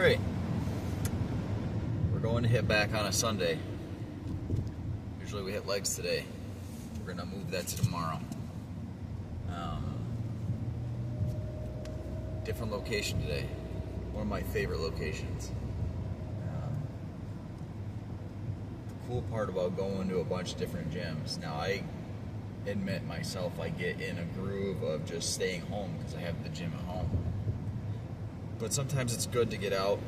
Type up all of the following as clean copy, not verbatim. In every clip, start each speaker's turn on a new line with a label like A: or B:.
A: Alright, we're going to hit back on a Sunday. Usually we hit legs today. We're going to move that to tomorrow. Different location today. One of my favorite locations. The cool part about going to a bunch of different gyms, now I admit myself I get in a groove of just staying home because I have the gym at home. But sometimes it's good to get out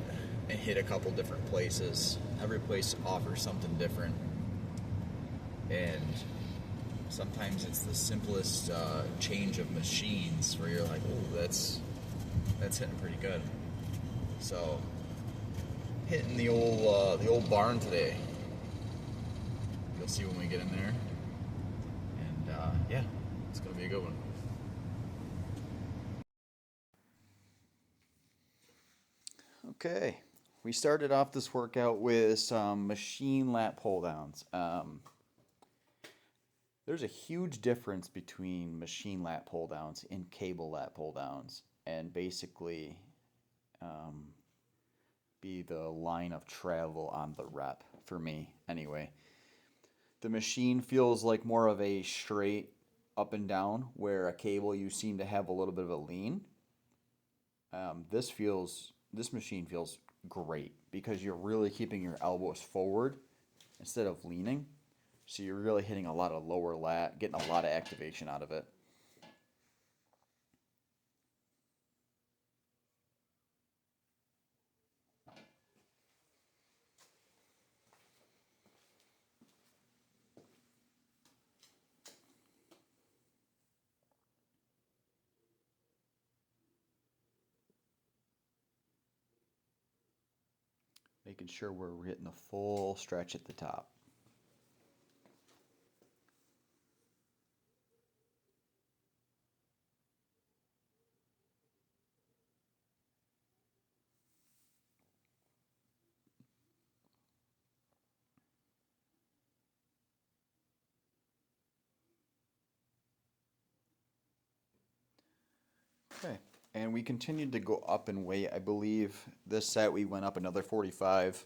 A: and hit a couple different places. Every place offers something different. And sometimes it's the simplest change of machines where you're like, oh, that's hitting pretty good. So, hitting the old barn today. You'll see when we get in there. And yeah, it's gonna be a good one. Okay, we started off this workout with some machine lat pull downs. There's a huge difference between machine lat pull downs and cable lat pull downs, and basically be the line of travel on the rep for me anyway. The machine feels like more of a straight up and down, where a cable you seem to have a little bit of a lean. This machine feels great because you're really keeping your elbows forward instead of leaning. So you're really hitting a lot of lower lat, getting a lot of activation out of it. Making sure we're hitting the full stretch at the top. Okay, and we continued to go up in weight. I believe this set we went up another 45.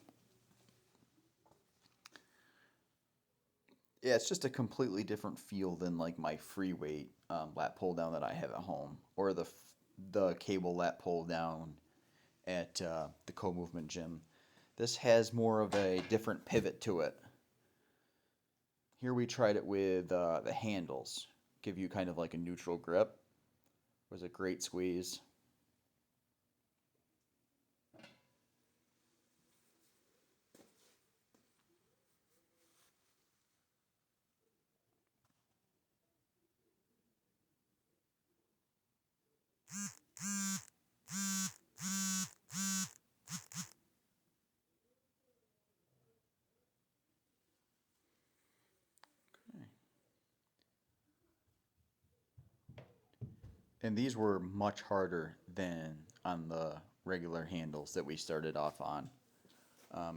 A: Yeah, it's just a completely different feel than like my free weight lat pull down that I have at home, or the cable lat pull down at the co-movement gym. This has more of a different pivot to it. Here we tried it with the handles, give you kind of like a neutral grip. It was a great squeeze. And these were much harder than on the regular handles that we started off on.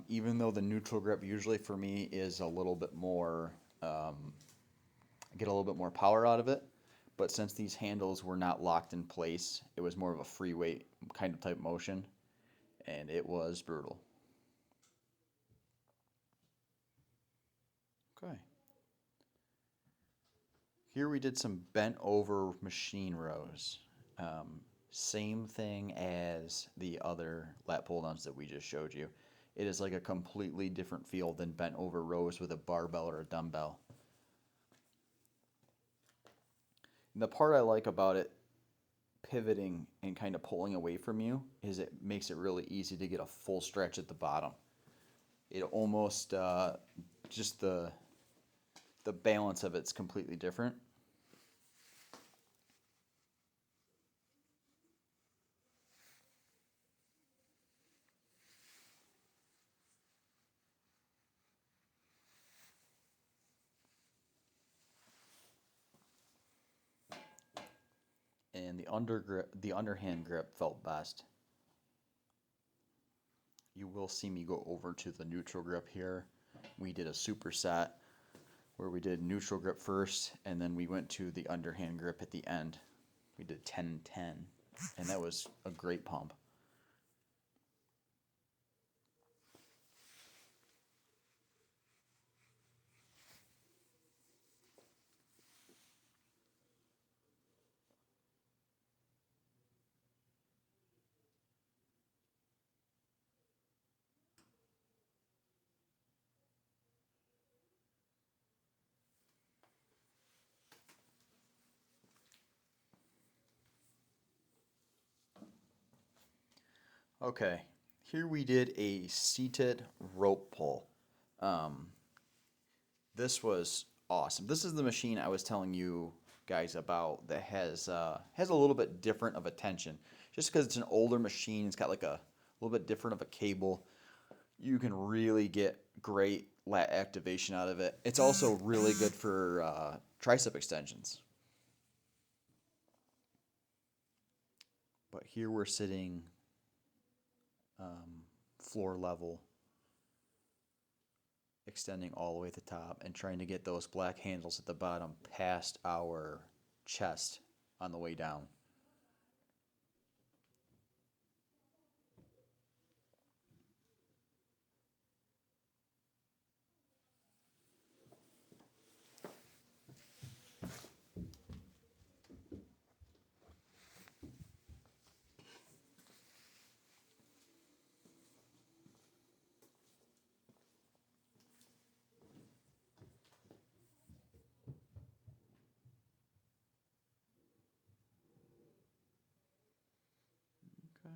A: Even though the neutral grip usually for me is a little bit more, get a little bit more power out of it. But since these handles were not locked in place, it was more of a free weight kind of type motion, and it was brutal. Okay. Here we did some bent over machine rows. Same thing as the other lat pull downs that we just showed you. It is like a completely different feel than bent over rows with a barbell or a dumbbell. And the part I like about it pivoting and kind of pulling away from you is it makes it really easy to get a full stretch at the bottom. It almost just the balance of it's completely different. And the underhand grip felt best. You will see me go over to the neutral grip here. We did a superset where we did neutral grip first, and then we went to the underhand grip at the end. We did 10-10, and that was a great pump. Okay, here we did a seated rope pull. This was awesome. This is the machine I was telling you guys about that has a little bit different of a tension. Just because it's an older machine, it's got like a little bit different of a cable. You can really get great lat activation out of it. It's also really good for tricep extensions. But here we're sitting floor level, extending all the way at the top and trying to get those black handles at the bottom past our chest on the way down. Okay.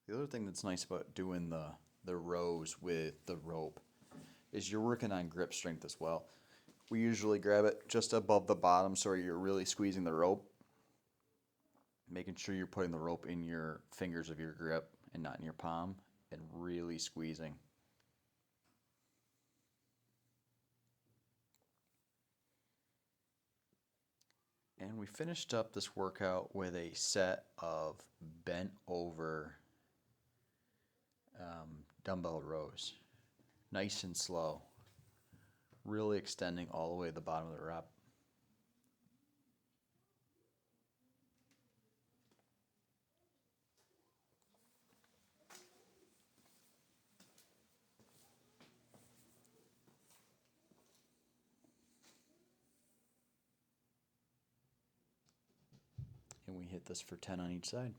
A: The other thing that's nice about doing the rows with the rope is you're working on grip strength as well. We usually grab it just above the bottom so you're really squeezing the rope, making sure you're putting the rope in your fingers of your grip and not in your palm, and really squeezing. And we finished up this workout with a set of bent over dumbbell rows. Nice and slow. Really extending all the way to the bottom of the rep. And we hit this for 10 on each side.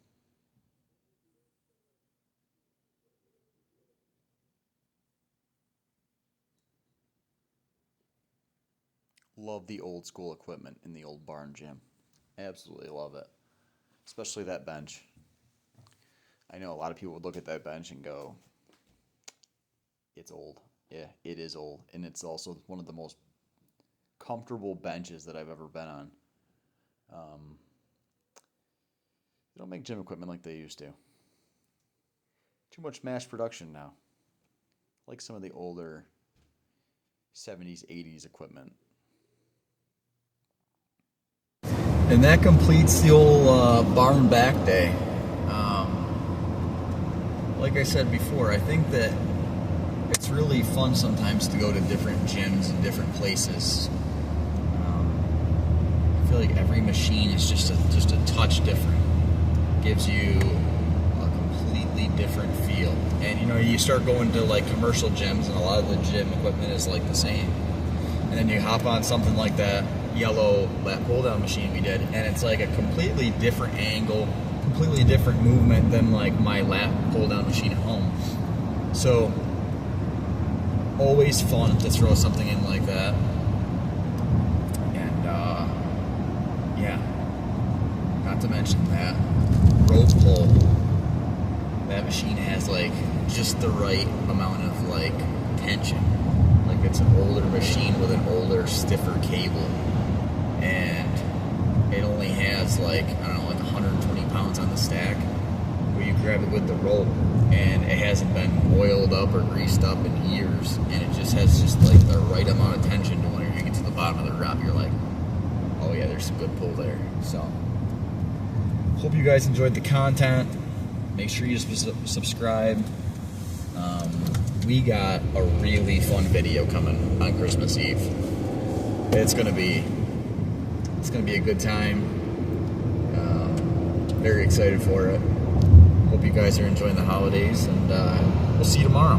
A: Love the old school equipment in the old barn gym. Absolutely love it. Especially that bench. I know a lot of people would look at that bench and go, it's old. Yeah, it is old. And it's also one of the most comfortable benches that I've ever been on. They don't make gym equipment like they used to. Too much mass production now. Like some of the older 70s, 80s equipment. And that completes the old barn back day. Like I said before, I think that it's really fun sometimes to go to different gyms and different places. I feel like every machine is just a touch different. Gives you a completely different feel. And you know, you start going to like commercial gyms and a lot of the gym equipment is like the same. And then you hop on something like that yellow lat pull down machine we did, and it's like a completely different angle, completely different movement than like my lat pull down machine at home. So always fun to throw something in like that. And yeah, not to mention that rope pull, that machine has like just the right amount of like tension. Like it's an older machine with an older, stiffer cable, and it only has like, I don't know, like 120 pounds on the stack, where you grab it with the rope and it hasn't been oiled up or greased up in years, and it just has just like the right amount of tension to when you get to the bottom of the rep, you're like, oh yeah, there's some good pull there. So hope you guys enjoyed the content. Make sure you subscribe. We got a really fun video coming on Christmas Eve. It's gonna be a good time. Very excited for it. Hope you guys are enjoying the holidays, and we'll see you tomorrow.